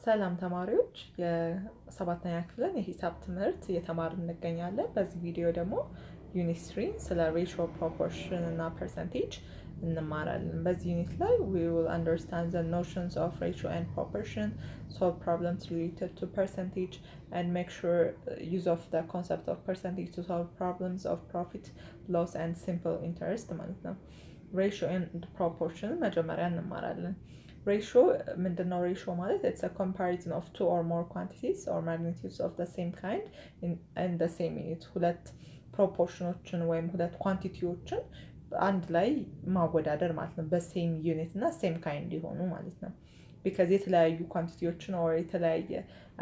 ሰላም ተማሪዎች የሰባተኛ ክፍልን የሂሳብ ትምህርት እየተማርን እንገኛለን። በዚህ ቪዲዮ ደግሞ ዩኒት 3 ስለ ሬሽዮ ፕሮፖርሽን እና ፐርሰንቴጅ እንማራለን። በዚህ ዩኒት ላይ we will understand the notions of ratio and proportion, solve problems related to percentage, and make sure use of the concept of percentage to solve problems of profit, loss, and simple interest ማለት ነው። ሬሽዮ and proportion መጀመሪያ እንማራለን። Ratio ምንድነው? ሬሽዮ ማለት it's a comparison of two or more quantities or magnitudes of the same kind in the same unit ሁለት ፕሮፖርሽኖችን ወይም ሁለት ኳንቲቲዎችን አንድ ላይ ማወዳደር ማለት ነው። በሴም ዩኒት እና ሴም ካይንድ የሆኑ ማለት ነው። ቢካዝ የተለያዩ ኳንቲቲዎችን or የተለያየ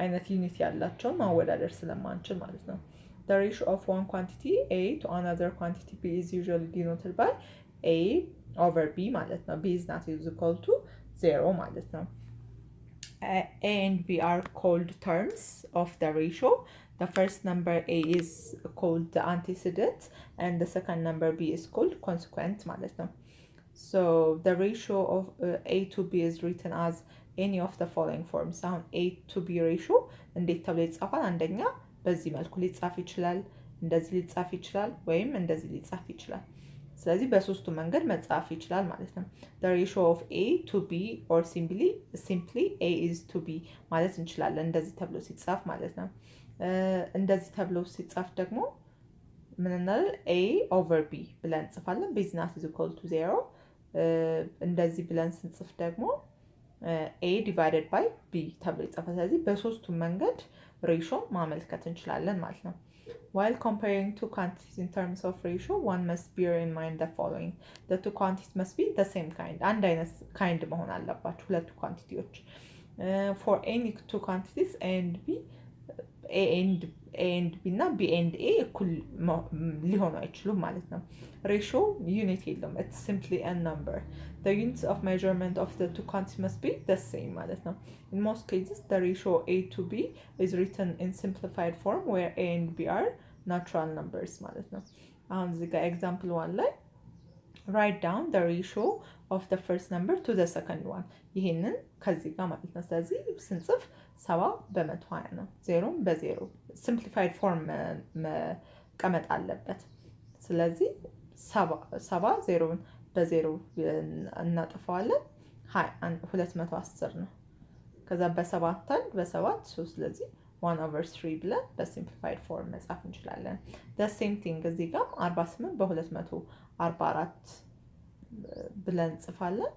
አይነት ዩኒት ያላቸውን ማወዳደር ስለማንችል ማለት ነው። The ratio of one quantity A to another quantity B is usually denoted by A over B ማለት ነው። B is not equal to 0 ማለት ነው። A and B are called terms of the ratio. The first number A is called the antecedent and the second number B is called consequent ማለት ነው. So the ratio of A to B is written as any of the following forms. አሁን A to B ratio እንዴት ተብሎ ይጻፋል? አንደኛ በዚህ መልኩ ሊጻፍ ይችላል፣ እንደዚህ ሊጻፍ ይችላል፣ ወይም እንደዚህ ሊጻፍ ይችላል። ስለዚህ በሶስቱ መንገድ መጻፍ ይችላል ማለት ነው። the ratio of A to B or simply A is to B ማለት እንችላለን። እንደዚህ ተብሎ ሲጻፍ ማለት ነው። እንደዚህ ተብሎ ሲጻፍ ደግሞ ምን እንላለን? A over B ብለን እንጽፋለን። B is not equal to 0 እንደዚህ ብለን ስንጽፍ ደግሞ A divided by B ተብሎ ይጻፋል። ስለዚህ በሶስቱ መንገድ ሬሽዮ ማመልከት እንችላለን ማለት ነው። While comparing two quantities in terms of ratio, one must bear in mind the following. The two quantities must be the same kind. አንድ አይነት kind መሆን አለባቸው ሁለቱ ኳንቲቲዎች። For any two quantities A and B እና B and A እኩል ሊሆኑ አይችሉም ማለት ነው። ሬሽዮ ዩኒት የለውም። It's simply a number. The units of measurement of the two quantities must be the same ማለት ነው. In most cases, the ratio A to B is written in simplified form where A and B are natural numbers ማለት ነው። አሁን እዚህ ጋር example 1 ላይ write down the ratio of the first number to the second one ይሄንን ከዚህ ጋር ማለት ነው። ስለዚህ ስንጽፍ 70/120 ነው። 0 በ0 simplified form መቀመጥ አለበት። ስለዚህ 70 0ን በ0 እናጠፋዋለን 210 ነው። ከዛ በ7 1 በ7 3 ስለዚህ 1/3 ብለን በሲምፕሊፋይድ ፎርም መጻፍ እንችላለን። the same thing እዚህ ጋር 48 በ244 ብለን እንጽፋለን።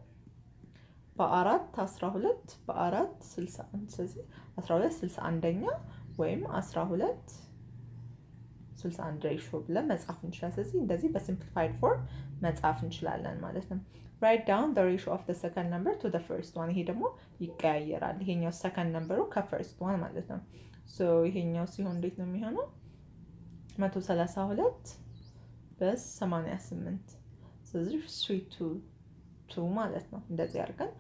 በ4 12 በ4 61 ስለዚህ 12 61ኛ ወይም 12 61 ሬሽዮ ብለን መጻፍ እንችላለን። ስለዚህ እንደዚህ በሲምፕሊፋይድ ፎርም መጻፍ እንችላለን ማለት ነው። write down the ratio of the second number to the first one ይሄ ደግሞ ይቀያየራል። ይሄኛው second number ከፈርስት one ማለት ነው። so ይሄኛው ሲሆን እንዴት ነው የሚሆነው? 132 በ88 ስለዚህ 3 to 2 ማለት ነው። እንደዚህ አድርገን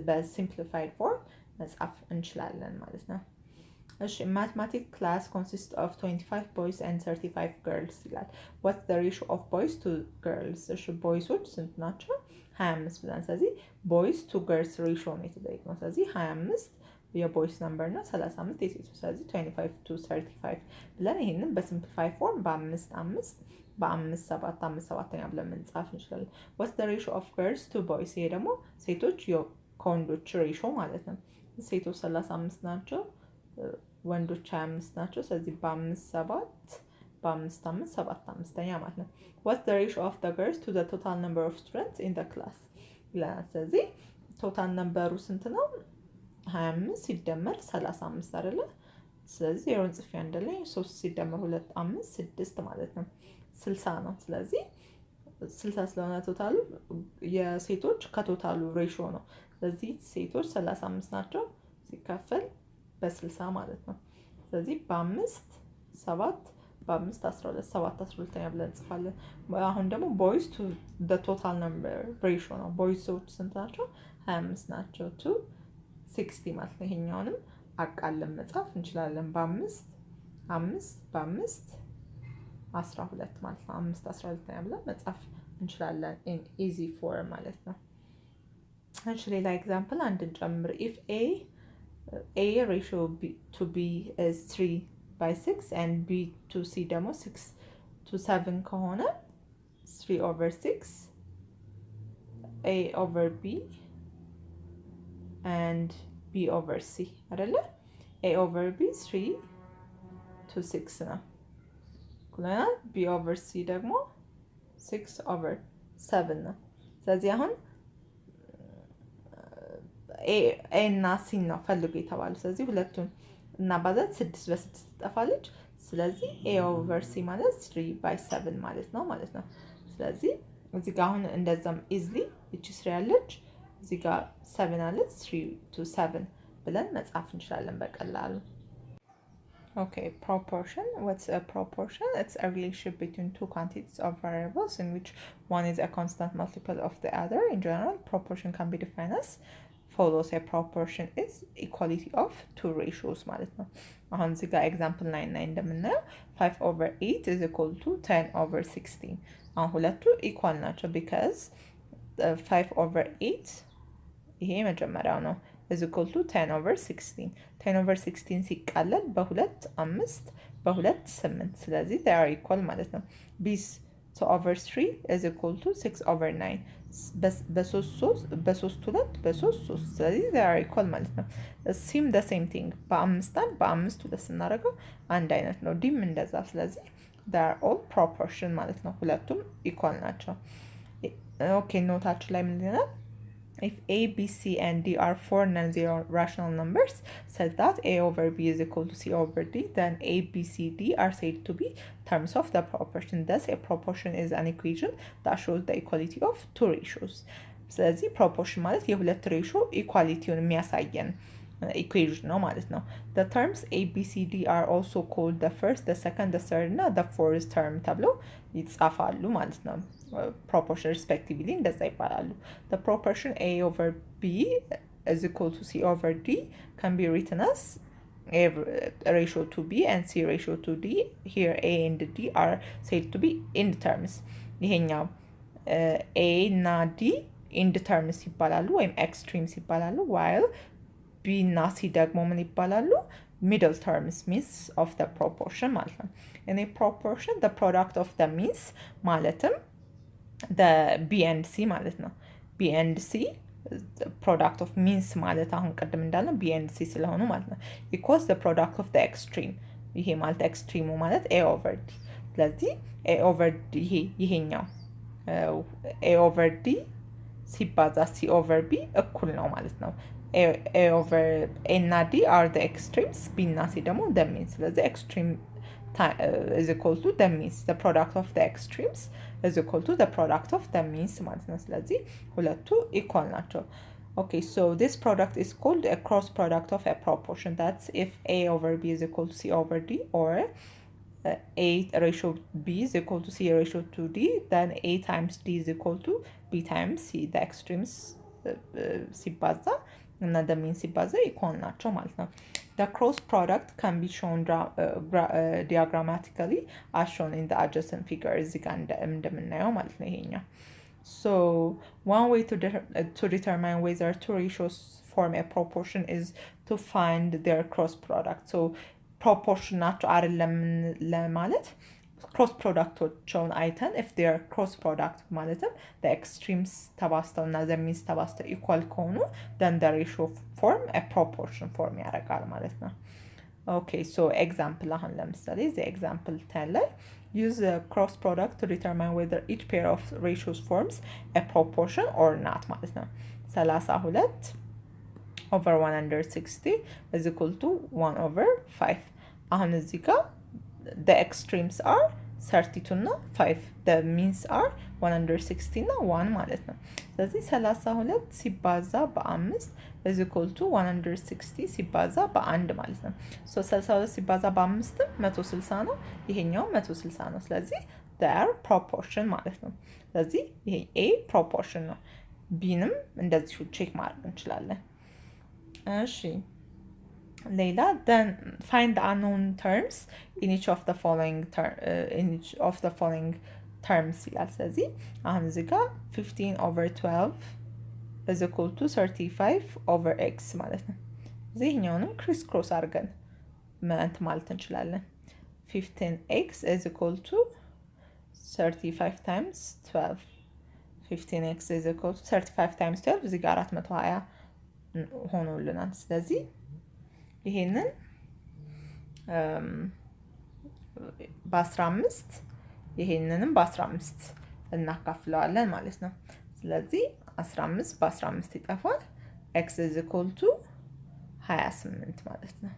በሲምፕሊፋይድ ፎርም መጻፍ እንችላለን ማለት ነው። እሺ mathematics class consists of 25 boys and 35 girls ይላል። what's the ratio of boys to girls? እሺ ቦይሶች ስንት ናቸው? 25 ብለን ስለዚህ boys to girls ratio ነው የተጠየቅነው። ስለዚህ 25 የቦይስ ነምበር ነው፣ 35 የሴቶች። ስለዚህ 25 to 35 ብለን ይሄንን በሲምፕሊፋይ ፎርም በ5 5 በ5 7 5 7ኛ ብለን መጻፍ እንችላለን። what's the ratio of girls to boys? ይሄ ደግሞ ሴቶች ከወንዶች ሬሽዮ ማለት ነው። ሴቶች 35 ናቸው፣ ወንዶች 25 ናቸው። ስለዚህ በ5 7 በ5 5 7 5ኛ ማለት ነው። what's the ratio of the girls to the total number of students in the class ይላል። ስለዚህ ቶታል ነምበሩ ስንት ነው? 25 ሲደመር 35 አይደለ? ስለዚህ 0 ጽፌ አንደለኝ 3 ሲደመር 2 5 6 ማለት ነው 60 ነው። ስለዚህ 60 ስለሆነ ቶታሉ የሴቶች ከቶታሉ ሬሽዮ ነው። ስለዚህ ሴቶች 35 ናቸው ሲካፈል በ60 ማለት ነው። ስለዚህ በ5 7 በ5 12 7 12ኛ ብለን እንጽፋለን። አሁን ደግሞ ቦይስ ቱ the total number ሬሽዮ ነው። ቦይሶች ስንት ናቸው? 25 ናቸው ቱ 60 ማለት ነው። ይሄኛውንም አቃለን መጻፍ እንችላለን። በ5 5 በ5 12 ማለት ነው። 5 12ኛ ብለን መጻፍ እንችላለን in easy form ማለት ነው። እሺ ሌላ ኤግዛምፕል አንድን ጨምር። if A A ratio to B is 3/6 and B to C ደግሞ 6/7 ከሆነ 3/6 A over B and B over C አይደለ? A over B 3/6 ነው። B over C ደግሞ 6/7 ነው። ስለዚህ አሁን ኤ እና ሲ ነው ፈልጉ የተባሉ። ስለዚህ ሁለቱን እናባዛት 6/6 ትጠፋለች። ስለዚህ ኤ ኦቨር ሲ ማለት 3/7 ማለት ነው። ስለዚህ እዚህ ጋር አሁን እንደዛም ኢዝሊ እቺ 3 ያለች እዚህ ጋር 7 አለች 3/7 ብለን መጻፍ እንችላለን በቀላሉ። Okay, proportion. What's a proportion? It's a relationship between two quantities of variables in which one is a constant multiple of the other. In general, proportion can be defined as follows. A proportion is equality of two ratios ማለት ነው። አሁን እዚህ ጋር ኤግዛምፕል 9 እንደምናየው 5/8 is equal to 10/16 አሁን ሁለቱ ኢኳል ናቸው because 5/8 ይሄ መጀመሪያው ነው is equal to 10/16 10/16 ሲቃለል በሁለት 5 በሁለት 8 ስለዚህ they are equal ማለት ነው። ቢስ 2/3 is equal to 6/9 በሶስት ሁለት በሶስት 3 ስለዚህ they are equal ማለት ነው። ሲም the same thing በአምስት ሁለት ስናደርገው አንድ አይነት ነው። ዲም እንደዛ ስለዚህ they are all proportion ማለት ነው። ሁለቱም ኢኳል ናቸው። ኦኬ ኖታችን ላይ ምን ይላል? If A, B, C, and D are four non-zero rational numbers such that A over B is equal to C over D, then A, B, C, D are said to be terms of the proportion. Thus, a proportion is an equation that shows the equality of two ratios. ስለዚህ proportion ማለት የሁለት ሬሽዮ ኢኳሊቲውን የሚያሳየን equation ነው ማለት ነው። The terms A, B, C, D are also called the first, the second, the third እና the fourth term ተብለው ይጻፋሉ ማለት ነው። proportion respectively እንደዛ ይባላሉ። The proportion A over B is equal to C over D can be written as A ratio to B and C ratio to D. Here A and D are said to be end terms. ይሄኛው A እና D end terms ይባላሉ ወይም extremes ይባላሉ while B እና C ደግሞ ምን ይባላሉ? middle terms means of the proportion ማለት ነው። In a proportion the product of the means ማለትም the B and C ማለት ነው። B and C product of means ማለት አሁን ቅድም እንዳልነው B and C ስለሆኑ ማለት ነው። equals the product of the extreme ይሄ ማለት ኤክስትሪሙ ማለት A over D ስለዚህ A over D ይሄኛው A over D ሲባዛ C over B እኩል ነው ማለት ነው። A over A እና D are the extremes B እና C ደግሞ the means ስለዚህ extreme is equal to the means the product of the extremes is equal to the product of the means ማለት ነው። ስለዚህ ሁለቱ ኢኳል ናቸው። Okay, so this product is called a cross product of a proportion. That's if A over B is equal to C over D or A ratio B is equal to C ratio to D, then A times D is equal to B times C. The extremes ሲባዛ እና the means ሲባዛ ኢኳል ናቸው ማለት ነው። The cross product can be shown diagrammatically as shown in the adjacent figure እዚህ ጋር እንደምናየው ማለት ነው ይሄኛው። So one way to determine whether two ratios form a proportion is to find their cross product. So proportion ናቸው አይደለም ለማለት cross producቶችን አይተን if they are cross product ማለትም the extremes ተባስተው እና the means ተባስተው equal ከሆኑ then the ratio form a proportion form ያደርጋል ማለት ነው። Okay, so example አሁን ለምሳሌ the example 10 ላይ use the cross product to determine whether each pair of ratios forms a proportion or not ማለት ነው። 32 over 160 is equal to 1/5 አሁን እዚህ ጋር the extremes are 32 እና 5 the means are 160 እና 1 ማለት ነው። ስለዚህ 32 ሲባዛ በ5 is equal to 160 ሲባዛ በ1 ማለት ነው። so 32 ሲባዛ በ5 160 ነው። ይሄኛው 160 ነው። ስለዚህ they are proportion ማለት ነው። ስለዚህ ይሄ A proportion ነው። Bንም እንደዚሁ ቼክ ማድረግ እንችላለን። እሺ ሌላ then find the unknown terms in each of the following terms ይላል። ስለዚህ አሁን እዚህ ጋር 15/12 is equal to 35/x ማለት ነው። ይሄኛውንም ክሪስ ክሮስ አድርገን እንትን ማለት እንችላለን። 15x is equal to 35 times 12 15x is equal to 35 times 12 እዚህ ጋር 420 ሆኖልናል። ስለዚህ ይሄንን በ15 ይሄንንም በ15 እናካፍለዋለን ማለት ነው። ስለዚህ 15 በ15 ይጠፋል። x is equal to 28 ማለት ነው።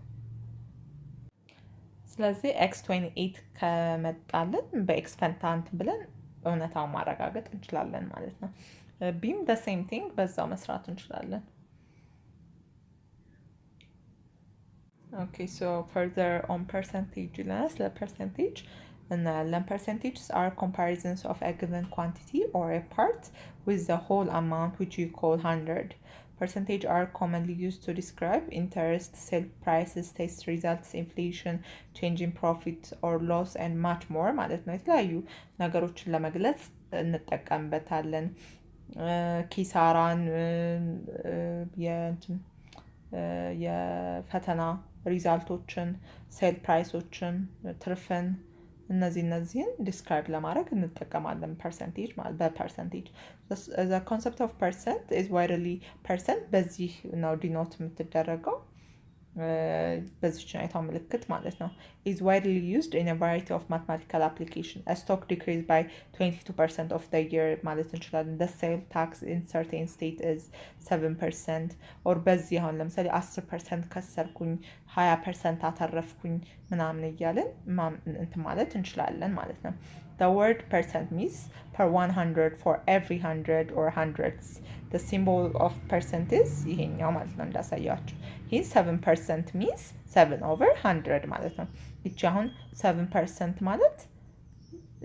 ስለዚህ ኤክስ 28 ከመጣልን በኤክስ ፈንታ እንትን ብለን እውነታውን ማረጋገጥ እንችላለን ማለት ነው። ቢም the same thing በዛው መስራት እንችላለን። Okay, so further on percentage ይለናል። ስለ percentage እናያለን። Percentages are comparisons of a given quantity or a part with the whole amount which you call 100. Percentage are commonly used to describe interest, sale prices, test results, inflation, change in profit or loss and much more ማለት ነው። የተለያዩ ነገሮችን ለመግለጽ እንጠቀምበታለን። ኪሳራን፣ የፈተና ሪዛልቶችን፣ ሴል ፕራይሶችን፣ ትርፍን እነዚህን ዲስክራይብ ለማድረግ እንጠቀማለን ፐርሰንቴጅ ማለት በፐርሰንቴጅ the concept of percent is widely percent በዚህ ነው ዲኖት የምትደረገው በዚህች አይታው ምልክት ማለት ነው is widely used in a variety of mathematical application. A stock decreased by 22% of the year ማለት እንችላለን. The sale tax in certain state is 7% or በዚህ አሁን ለምሳሌ 10% ከሰርኩኝ 20% አተረፍኩኝ ምናምን እያለን እንትን ማለት እንችላለን ማለት ነው። The word percent means per 100 for every 100 or hundreds. The symbol of percent is ይሄኛው ማለት ነው እንዳሳያችሁ። ይህ 7% means 7 over 100 ማለት ነው። ይቺ አሁን 7% ማለት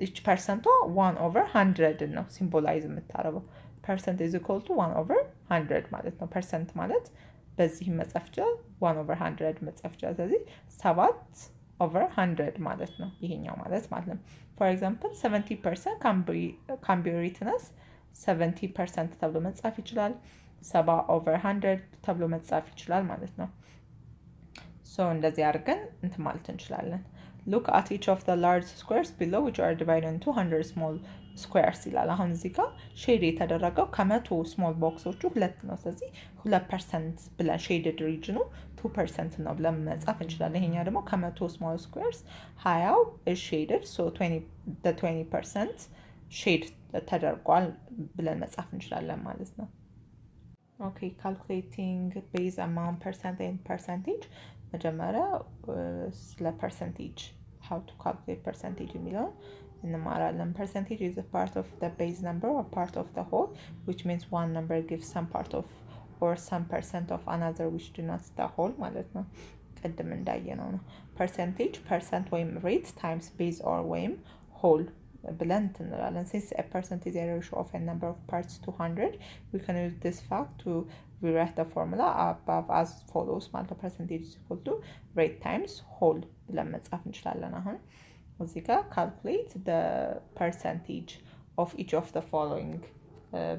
ይቺ ፐርሰንቷ 1 over 100 ነው ሲምቦላይዝ የምታደርገው። ፐርሰንት is equal to 1 over 100 ማለት ነው። ፐርሰንት ማለት በዚህ መጻፍ ይችላል 1 over 100 መጻፍ ይችላል። ስለዚህ 7 over 100 ማለት ነው ይሄኛው ማለት ነው። For example 70% can be written as 70% ተብሎ መጻፍ ይችላል። 7 over 100 ተብሎ መጻፍ ይችላል ማለት ነው። ሶ እንደዚህ አድርገን እንትን ማለት እንችላለን። Look at each of the large squares below which are divided into 100 small squares ይላል። አሁን እዚህ ጋር ሼድ የተደረገው ከመቶ ስሞል ቦክሶቹ 2 ነው። ስለዚህ 2% ብለን ሼድድ ሪጅኑ 2% ነው ብለን መጻፍ እንችላለን። ይሄኛ ደግሞ ከመቶ ስሞል ስኩዌርስ 20ው ሼድድ ሶ 20% ሼድ ተደርጓል ብለን መጻፍ እንችላለን ማለት ነው። ኦኬ ካልኩሌቲንግ ቤዝ አማውንት ፐርሰንት ኤንድ ፐርሰንቴጅ መጀመሪያ ስለ ፐርሰንቴጅ how to calculate percentage የሚለውን እንማራለን። Percentage is a part of the base number or part of the whole, which means one number gives some part of or some percent of another which denotes the whole ማለት ነው። ቅድም እንዳየነው ነው። Percentage percent ወይም rate times base or ወይም whole ብለን እንላለን። Since a percent is a ratio of a number of parts to 100, we can use this fact to rewrite the formula above as follows ማለት ነው። Percentage is equal to rate times whole ብለን መጻፍ እንችላለን። አሁን እዚህ ጋር calculate the percentage of each of the following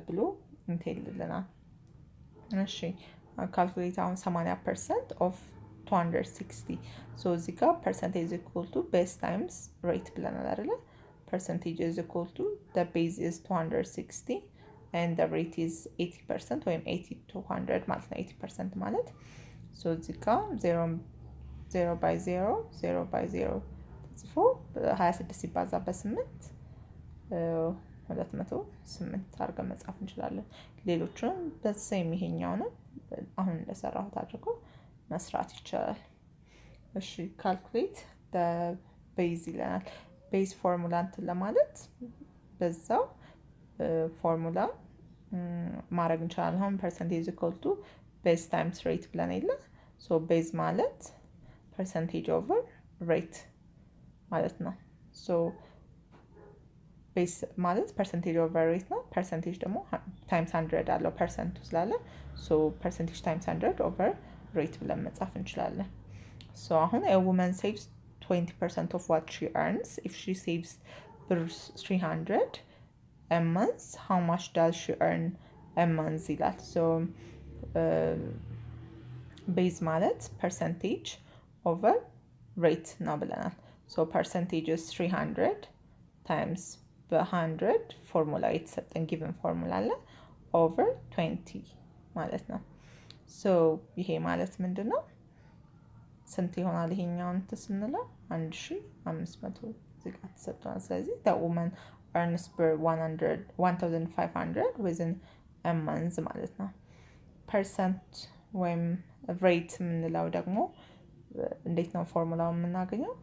ብሎ እንተይልልናል። እሺ calculate አሁን 80% of 260 so እዚህ ጋር percentage is equal to base times rate ብለናል አይደለ? Percentage is equal to the base is 260 and the rate is 80% ወይም 80 to 100 ማለት ነው። 80% ማለት so እዚህ ጋር 0 by 0 0 by 0 ተጽፎ 26 ሲባዛ በ8 208 አድርገን መጻፍ እንችላለን። ሌሎቹን በሴም ይሄኛው ነው አሁን እንደሰራሁት አድርጎ መስራት ይቻላል። እሺ calculate the base ይለናል። ቤዝ ፎርሙላ እንትን ለማለት በዛው ፎርሙላ ማድረግ እንችላለን። አሁን percentage equal to base times rate ብለን የለ ሶ ቤዝ ማለት percentage over rate ማለት ነው። ሶ ቤዝ ማለት percentage over rate ነው። percentage ደግሞ times 100 አለው ፐርሰንቱ ስላለ ሶ percentage times 100 over rate ብለን መጻፍ እንችላለን። ሶ አሁን a woman saves 20% of what she earns. If she saves 300 a month, how much does she earn a month ይላል። So ቤዝ ማለት ፐርሰንቴጅ ኦቨር ሬት ነው ብለናል። ሶ ፐርሰንቴጅ 300 ታይምስ በ100 ፎርሙላ የተሰጠን ጊቨን ፎርሙላ አለ ኦቨር 20 ማለት ነው። ሶ ይሄ ማለት ምንድን ነው? ስንት ይሆናል? ይሄኛውን ስንለው 1500 እዚህ ጋር ተሰጥቷል። ስለዚህ the woman earns per 1500 within a month ማለት ነው። ፐርሰንት ወይም ሬት የምንለው ደግሞ እንዴት ነው ፎርሙላውን የምናገኘው?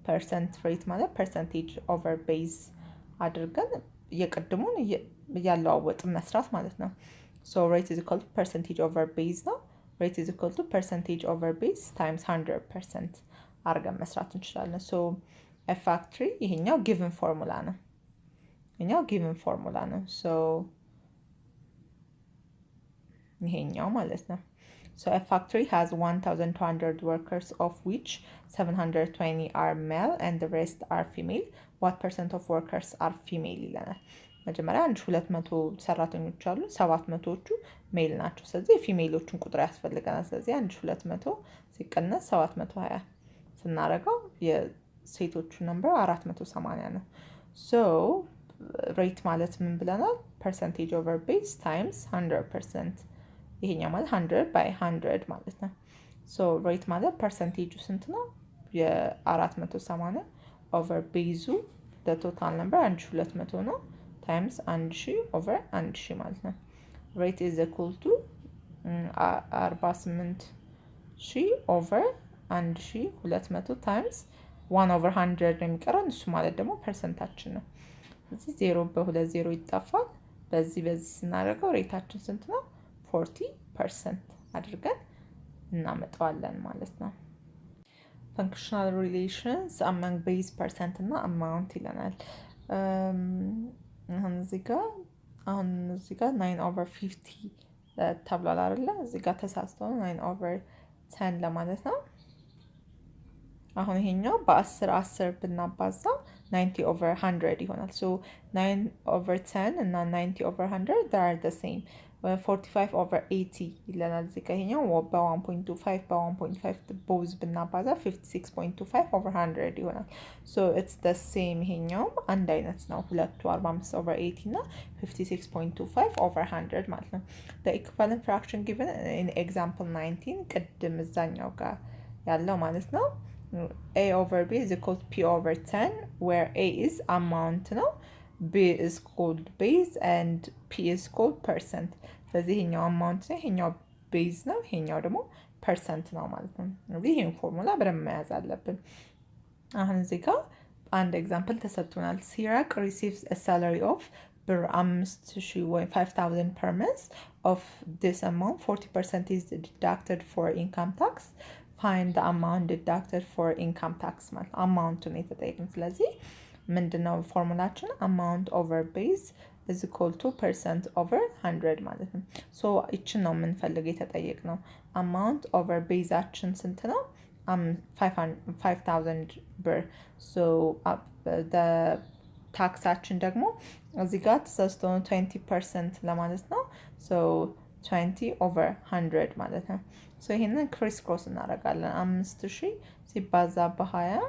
ፐርሰንት ሬት ማለት ፐርሰንቴጅ ኦቨር ቤዝ አድርገን የቅድሙን እያለዋወጥን መስራት ማለት ነው። ሶ ሬት ኢዝ ኢኳል ቱ ፐርሰንቴጅ ኦቨር ቤዝ ነው። ሬት ኢዝ ኢኳል ቱ ፐርሰንቴጅ ኦቨር ቤዝ ታይምስ 100% አድርገን መስራት እንችላለን። ሶ ፋክትሪ ይሄኛው ጊቭን ፎርሙላ ነው። ይሄኛው ጊቭን ፎርሙላ ነው። ሶ ይሄኛው ማለት ነው። So a factory has 1,200 workers of which 720 are male and the rest are female. What percent of workers are female ይለናል። መጀመሪያ 1200 ሰራተኞች አሉ፣ 700ዎቹ ሜል ናቸው። ስለዚህ የፊሜሎቹን ቁጥር ያስፈልገናል። ስለዚህ 1200 ሲቀነስ 720 ስናደርገው የሴቶቹ ነምበር 480 ነው። ሶ ሬት ማለት ምን ብለናል? ፐርሰንቴጅ ኦቨር ቤዝ ታይምስ 100%። ይሄኛው ማለት 100 ባይ 100 ማለት ነው። ሶ ሬት ማለት ፐርሰንቴጁ ስንት ነው? የ480 ኦቨር ቤዙ ቶታል ነምበር 1200 ነው ታይምስ 1000 ኦቨር 1000 ማለት ነው። ሬት ኢዝ ኢኳል ቱ 48000 ኦቨር 1200 ታይምስ 1 ኦቨር 100 ነው የሚቀረን። እሱ ማለት ደግሞ ፐርሰንታችን ነው። እዚህ 0 በ2 0 ይጠፋል። በዚህ ስናደርገው ሬታችን ስንት ነው? 40% አድርገን እናመጣዋለን ማለት ነው። ፈንክሽናል ሪሌሽንስ አመንግ ቤዝ ፐርሰንት እና አማውንት ይለናል። አሁን እዚህ ጋር 9 ኦቨር 50 ተብሏል አይደለ? እዚህ ጋር ተሳስተው 9 ኦቨር 10 ለማለት ነው። አሁን ይሄኛው በ10 10 ብናባዛ 90 ኦቨር 100 ይሆናል። ሶ 9 ኦቨር 10 እና 90 ኦቨር 100 they are the same 45 ኦቨር 80 ይለናል። እዚህ ጋር ይሄኛው በ1.25 በ1.5 ቦዝ ብናባዛ 56.25 ኦቨር 100 ይሆናል። ሶ ኢትስ the same ይሄኛውም አንድ አይነት ነው። ሁለቱ 45 ኦቨር 80 እና 56.25 ኦቨር 100 ማለት ነው። the equivalent fraction given in example 19 ቅድም እዛኛው ጋር ያለው ማለት ነው። a over b is equal to p over 10 where a is amount ነው, b is called base and p is called percent. ስለዚህ ይሄኛው amount ነው፣ ይሄኛው base ነው፣ ይሄኛው ደግሞ percent ነው ማለት ነው። ስለዚህ ይሄን ፎርሙላ በደንብ መያዝ አለብን። አሁን እዚህ ጋር አንድ ኤግዛምፕል ተሰጥቶናል። ሲራክ receives a salary of ብር 5000 ወይ 5000 per month. Of this amount 40% is deducted for income tax. Find the amount deducted for income tax ማለት አማውንቱን የተጠየቅን። ስለዚህ ምንድነው ፎርሙላችን? አማውንት ኦቨር ቤዝ is equal to percent over 100 ማለት ነው። ሶ ይችን ነው የምንፈልገው የተጠየቅነው። አማውንት ኦቨር ቤዛችን ስንት ነው? 5000 ብር። ሶ ታክሳችን ደግሞ እዚህ ጋር ተሰስቶ 20% ለማለት ነው። ሶ 20 ኦቨር 100 ማለት ነው። ሶ ይሄንን ክሪስ ክሮስ እናደርጋለን። 5000 ሲባዛ በ20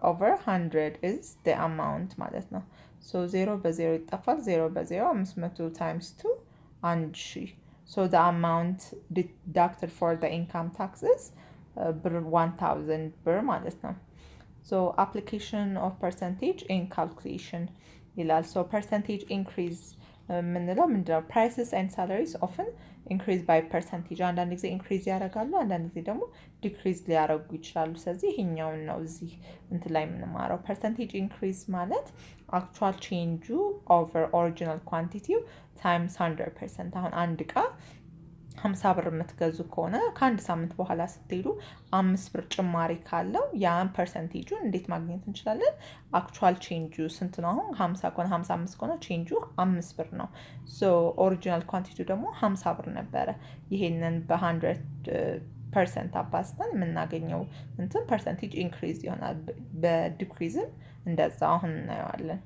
ኦቨር 100 is the amount ማለት ነው። ሶ 0 በ0 ይጠፋል። 0 በ0 500 times 2 1000. So the amount deducted for the income taxes ብር 1000 ብር ማለት ነው። So application of percentage in calculation ይላል። So percentage increase ምንለው ምንድነው? prices and salaries often increase by percentage። አንዳንድ ጊዜ increase ያደርጋሉ፣ አንዳንድ ጊዜ ደግሞ decrease ሊያደርጉ ይችላሉ። ስለዚህ ይሄኛውን ነው እዚህ እንትን ላይ የምንማረው። percentage increase ማለት actual change over original quantity times 100%። አሁን አንድ ዕቃ 50 ብር የምትገዙ ከሆነ ከአንድ ሳምንት በኋላ ስትሄዱ 5 ብር ጭማሪ ካለው ያን ፐርሰንቴጁን እንዴት ማግኘት እንችላለን? አክቹዋል ቼንጁ ስንት ነው? አሁን 50 ከሆነ 55 ከሆነ ቼንጁ 5 ብር ነው። ሶ ኦሪጂናል ኳንቲቲው ደግሞ 50 ብር ነበረ። ይሄንን በ100% አባዝተን የምናገኘው እንትን ፐርሰንቴጅ ኢንክሪዝ ይሆናል። በዲክሪዝም እንደዛ አሁን እናየዋለን።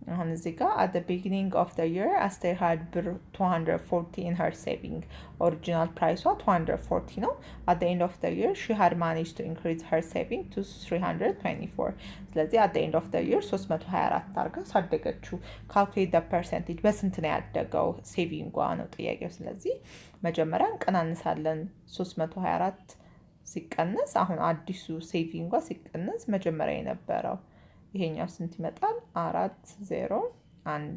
አሁን እዚህ ጋር at the beginning of the year Aster had 240 in her saving. Original price 240 ነው. At the end of the year she had managed to increase her saving to 324. ስለዚህ at the end of the year 324 አድርጋ ሳደገችው። calculate the percentage በስንት ነው ያደገው ሴቪንጓ ነው ጥያቄው። ስለዚህ መጀመሪያ እንቀናንሳለን 324 ሲቀነስ አሁን አዲሱ ሴቪንጓ ሲቀነስ መጀመሪያ የነበረው ይሄኛው ስንት ይመጣል? 401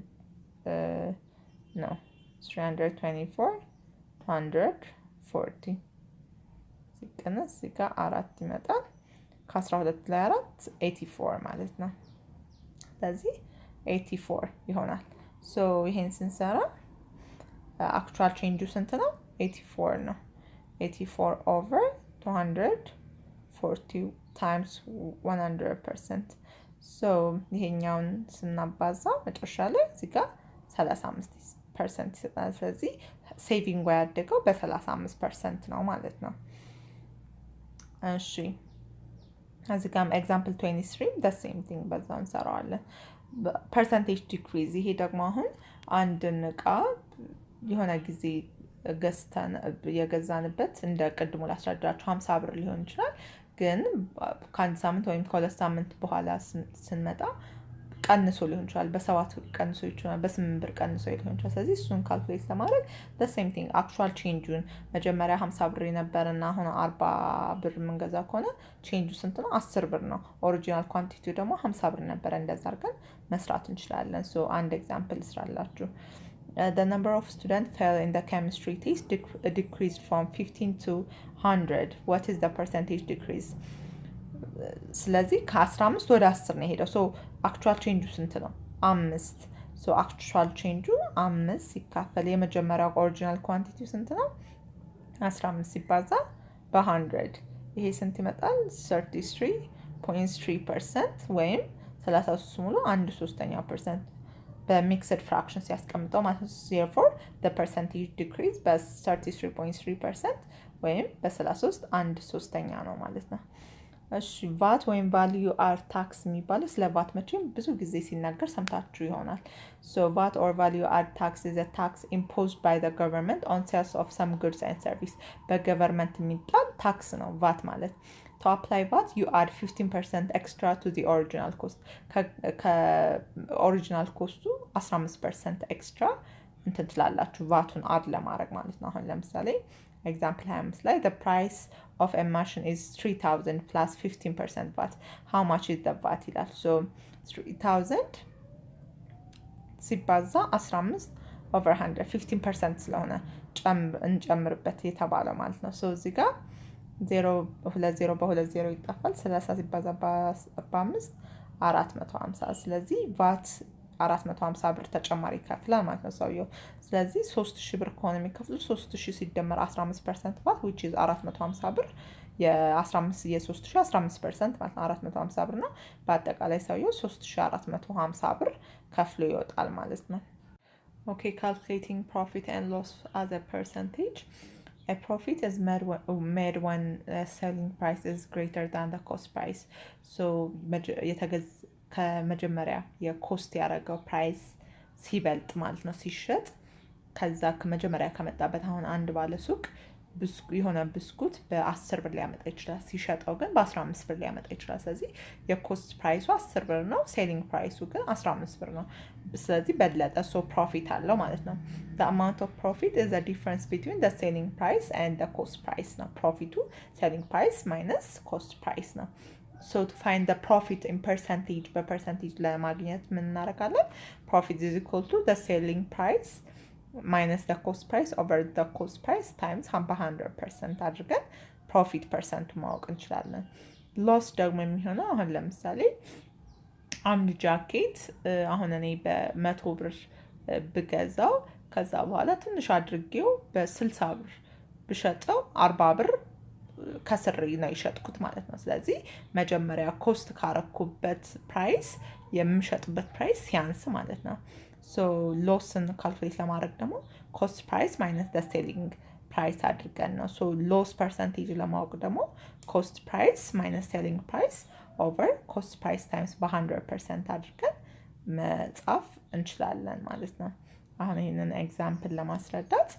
ነው 324 240 ሲቀነስ እዚህ ጋር 4 ይመጣል። ከ12 ላይ 4 84 ማለት ነው። ስለዚህ 84 ይሆናል። ሶ ይሄን ስንሰራ አክቹዋል ቼንጁ ስንት ነው? 84 ነው። 84 ኦቨር 240 ታይምስ 100%። ሶ ይሄኛውን ስናባዛ መጨረሻ ላይ እዚህ ጋር 35% ይሰጣል። ስለዚህ ሴቪንግ ያደገው በ35% ነው ማለት ነው። እሺ እዚህ ጋርም ኤግዛምፕል 23 the same thing በዛው እንሰራዋለን። ፐርሰንቴጅ ዲክሪዝ ይሄ ደግሞ አሁን አንድን እቃ የሆነ ጊዜ ገዝተን የገዛንበት እንደ ቅድሙ ላስረዳችሁ 50 ብር ሊሆን ይችላል። ግን ከአንድ ሳምንት ወይም ከሁለት ሳምንት በኋላ ስንመጣ ቀንሶ ሊሆን ይችላል። በ7 ቀንሶ ይችላል፣ በ8 ብር ቀንሶ ሊሆን ይችላል። ስለዚህ እሱን ካልኩሌት ለማድረግ the same thing actual changeን መጀመሪያ 50 ብር የነበረና አሁን 40 ብር የምንገዛ ከሆነ ቼንጁ ስንት ነው? 10 ብር ነው። ኦሪጂናል ኳንቲቲው ደግሞ 50 ብር ነበረ። እንደዛ አድርገን መስራት እንችላለን። ሶ አንድ ኤግዛምፕል ስራላችሁ። The number of students fail in the chemistry test decreased from 15 to 100. What is the percentage decrease? ስለዚህ ከ15 ወደ 10 ነው የሄደው። ሶ አክቹዋል ቼንጁ ስንት ነው? 5። ሶ አክቹዋል ቼንጁ 5 ሲካፈል የመጀመሪያው ኦሪጂናል ኳንቲቲው ስንት ነው? 15 ሲባዛ በ100 ይሄ ስንት ይመጣል? 33.3% ወይም 33 ሙሉ 1/3%. በሚክስድ ፍራክሽን ሲያስቀምጠው ማለት ነው። therefore the percentage decrease በ33.3% ወይም በ33 1/3 ነው ማለት ነው። እሺ ቫት ወይም ቫልዩ አር ታክስ የሚባለው ስለ ቫት መቼም ብዙ ጊዜ ሲናገር ሰምታችሁ ይሆናል። so VAT or value add tax is a tax imposed by the government on sales of some goods and service. በገቨርመንት የሚጣል ታክስ ነው ቫት ማለት። to apply VAT you add 15% extra to the original cost. ከኦሪጂናል ኮስቱ 15% ኤክስትራ እንትን ትላላችሁ ቫቱን አድ ለማድረግ ማለት ነው። አሁን ለምሳሌ ኤግዛምፕል 25 ላይ the price of a machine is 3000 plus 15% VAT. how much is the VAT ይላል። so 3000 ሲባዛ 15 over 100 15% ስለሆነ እንጨምርበት የተባለው ማለት ነው። so እዚህ ጋር 0 በ20 ይጣፋል። 30 ሲባዛ በ5 450። ስለዚህ ቫት 450 ብር ተጨማሪ ይከፍላል ማለት ነው ሰውየው። ስለዚህ 3000 ብር ከሆነ የሚከፍሉ 3000 ሲደመር 15% ቫት which is 450 ብር የ15 የ3000 15% ማለት ነው 450 ብር ነው። በአጠቃላይ ሰውየው 3450 ብር ከፍሎ ይወጣል ማለት ነው። okay calculating profit and loss as a percentage. A profit is made when selling price is greater than the cost price. So ከመጀመሪያ የኮስት ያደረገው ፕራይስ ሲበልጥ ማለት ነው ሲሸጥ። ከዛ ከመጀመሪያ ከመጣበት አሁን አንድ ባለ ሱቅ የሆነ ብስኩት በ10 ብር ሊያመጣ ይችላል። ሲሸጠው ግን በ15 ብር ሊያመጣ ይችላል። ስለዚህ የኮስት ፕራይሱ 10 ብር ነው፣ ሴሊንግ ፕራይሱ ግን 15 ብር ነው። ስለዚህ በለጠ። ሶ ፕሮፊት አለው ማለት ነው። the amount of profit is the difference between the selling price and the cost price ነው። ፕሮፊቱ selling price minus cost price ነው። so to find the profit in percentage በፐርሰንቴጅ ለማግኘት ምን እናደርጋለን? profit is equal to the selling price minus the cost price over the cost price times 100% አድርገን ፕሮፊት ፐርሰንቱ ማወቅ እንችላለን። ሎስ ደግሞ የሚሆነው አሁን ለምሳሌ አንድ ጃኬት አሁን እኔ በ100 ብር ብገዛው ከዛ በኋላ ትንሽ አድርጌው በ60 ብር ብሸጠው 40 ብር ከስር ነው የሸጥኩት ማለት ነው። ስለዚህ መጀመሪያ ኮስት ካረኩበት ፕራይስ የምሸጥበት ፕራይስ ሲያንስ ማለት ነው። ሶ ሎስን ካልኩሌት ለማድረግ ደግሞ ኮስት ፕራይስ ማይነስ ደ ሴሊንግ ፕራይስ አድርገን ነው። ሶ ሎስ ፐርሰንቴጅ ለማወቅ ደግሞ ኮስት ፕራይስ ማይነስ ሴሊንግ ፕራይስ ኦቨር ኮስት ፕራይስ ታይምስ በ100% አድርገን መጻፍ እንችላለን ማለት ነው። አሁን ይሄንን ኤግዛምፕል ለማስረዳት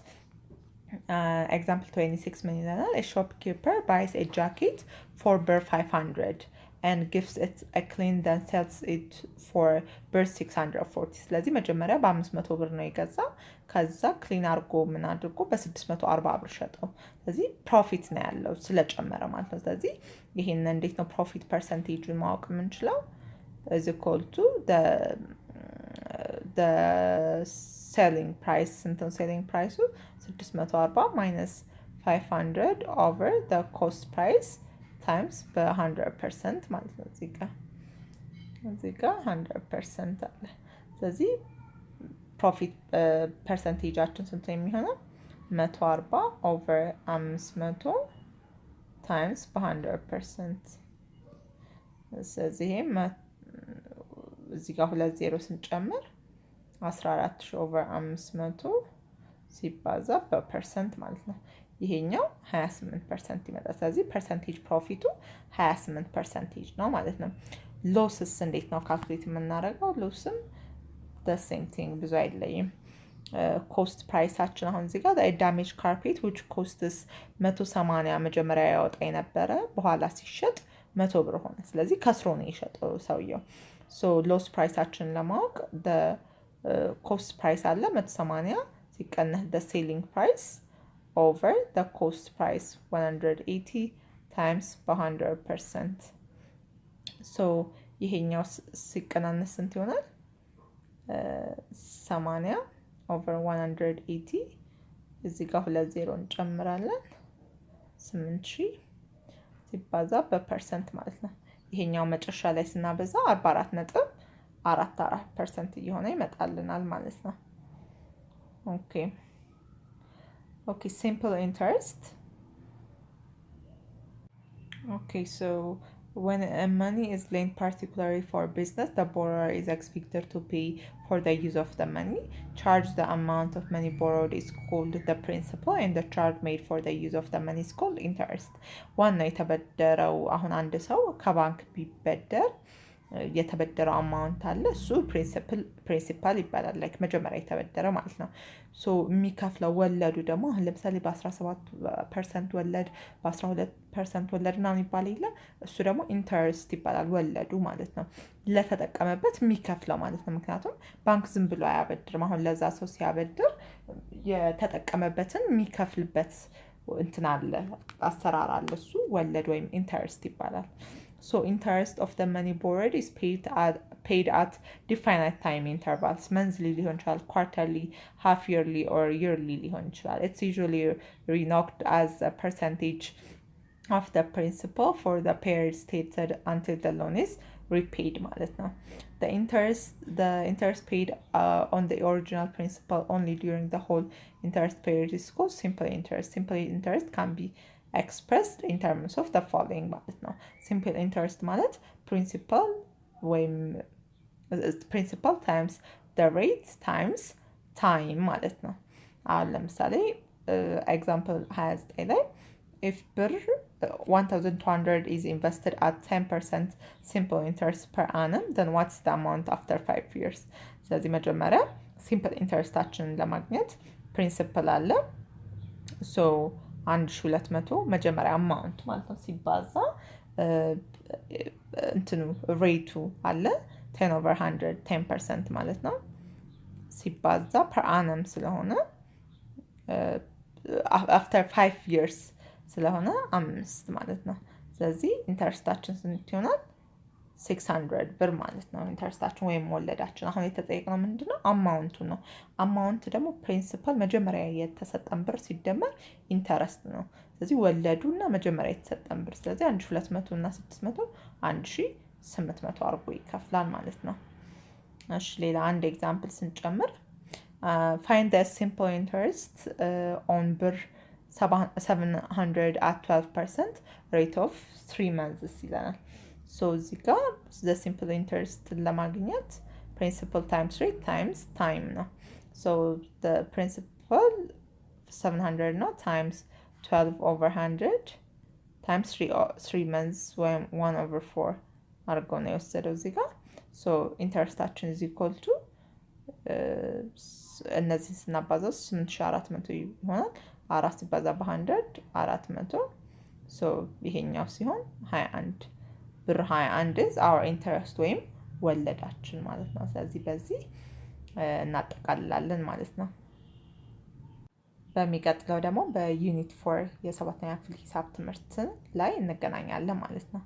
ኤግዛምፕል 26 ምን ይለናል? A shopkeeper buys a jacket for ብር 500 and gives it a clean then sells it for ብር 640። ስለዚህ መጀመሪያ በ500 ብር ነው የገዛ። ከዛ ክሊን አድርጎ ምን አድርጎ በ640 ብር ሸጠው። ስለዚህ ፕሮፊት ነው ያለው ስለጨመረ ማለት ነው። ስለዚህ ይሄን እንዴት ነው ፕሮፊት ፐርሰንቴጁን ማወቅ የምንችለው? is equal to the selling price እንትን selling price 640 minus 500 over the cost price times በ100% ማለት ነው። እዚህ ጋር 100% አለ። ስለዚህ ፕሮፊት ፐርሰንቴጃችን ስንት ነው የሚሆነው? 140 over 500 times በ100%። ስለዚህ እዚህ ጋር 20 ስንጨምር 14 over 500 ሲባዛ በፐርሰንት ማለት ነው። ይሄኛው 28% ይመጣል። ስለዚህ ፐርሰንቴጅ ፕሮፊቱ 28% ነው ማለት ነው። ሎስስ እንዴት ነው ካልኩሌት የምናደርገው? ሎስም the same thing ብዙ አይለይም። ኮስት ፕራይሳችን አሁን እዚህ ጋር ዳሜጅ ካርፔት which costs 180 መጀመሪያ ያወጣ የነበረ በኋላ ሲሸጥ 100 ብር ሆነ። ስለዚህ ከስሮ ነው የሸጠው ሰውየው። ሶ ሎስ ፕራይሳችንን ለማወቅ ኮስት ፕራይስ አለ 180 ሲቀነስ the selling price over the cost price 180 times በ100%። ሶ ይሄኛው ሲቀናነስ ስንት ይሆናል? 80 over 180 እዚህ ጋር 20 እንጨምራለን 8000 ሲባዛ በፐርሰንት ማለት ነው። ይሄኛው መጨረሻ ላይ ስናበዛ 44.44% እየሆነ ይመጣልናል ማለት ነው። ኦኬ simple interest. Okay, so when money is lent particularly for business, the borrower is expected to pay for the use of the money. Charge the amount of money borrowed is called the principal and the charge made for the use of the money is called interest. ዋናው የተበደረው አሁን አንድ ሰው ከባንክ ቢበደር የተበደረው አማውንት አለ እሱ ፕሪንሲፓል ይባላል። ላይክ መጀመሪያ የተበደረ ማለት ነው። ሶ የሚከፍለው ወለዱ ደግሞ አሁን ለምሳሌ በ17% ወለድ በ12% ወለድ እና የሚባል የለ እሱ ደግሞ ኢንተረስት ይባላል ወለዱ ማለት ነው። ለተጠቀመበት የሚከፍለው ማለት ነው። ምክንያቱም ባንክ ዝም ብሎ አያበድርም። አሁን ለዛ ሰው ሲያበድር የተጠቀመበትን የሚከፍልበት እንትን አለ አሰራር አለ እሱ ወለድ ወይም ኢንተረስት ይባላል። So interest of the money borrowed is paid at definite time intervals. Monthly ሊሆን ይችላል, quarterly, half yearly or yearly ሊሆን ይችላል. It's usually renoked as a percentage of the principal for the period stated until the loan is repaid ማለት ነው. The interest paid on the original principal only during the whole interest period is called simple interest. Simple interest can be expressed in terms of the following ማለት ነው። simple interest ማለት principal times the rate times time ማለት ነው። አሁን ለምሳሌ ኤግዛምፕል 29 ላይ if ብር 1200 is invested at 10% simple interest per annum then what's the amount after 5 years? ስለዚህ መጀመሪያ simple interestታችንን ለማግኘት ፕሪንሲፕል አለ። ሶ 1200 መጀመሪያ አማውንት ማለት ነው ሲባዛ እንትኑ ሬቱ አለ 10 over 100 10% ማለት ነው ሲባዛ per annum ስለሆነ after 5 years ስለሆነ 5 ማለት ነው። ስለዚህ ኢንተረስታችን ስንት ይሆናል? 600 ብር ማለት ነው ኢንተረስታችን ወይም ወለዳችን። አሁን የተጠየቅነው ምንድነው? አማውንቱ ነው። አማውንት ደግሞ ፕሪንሲፓል መጀመሪያ የተሰጠን ብር ሲደመር ኢንተረስት ነው። ስለዚህ ወለዱና መጀመሪያ የተሰጠን ብር ስለዚህ 1200 እና 600 1800 አርጎ ይከፍላል ማለት ነው። እሺ ሌላ አንድ ኤግዛምፕል ስንጨምር find the simple interest on ብር 700 at 12% rate of 3 months ይለናል። So እዚህ ጋር the simple interest ለማግኘት principal times rate times time ነው። So the principal 700 ነው times 12 over 100 times 3 months ወይም 1 over 4 አድርጎ ነው የወሰደው እዚህ ጋር ሶ ኢንተረስታችን ኢዝ ኢኳል ቱ እነዚህን ስናባዛው 8400 ይሆናል። 4 ሲባዛ በ100 400። ሶ ይሄኛው ሲሆን 21 ብር 21 ኢዝ አወር ኢንተረስት ወይም ወለዳችን ማለት ነው። ስለዚህ በዚህ እናጠቃልላለን ማለት ነው። በሚቀጥለው ደግሞ በዩኒት 4 የሰባተኛ ክፍል ሂሳብ ትምህርት ላይ እንገናኛለን ማለት ነው።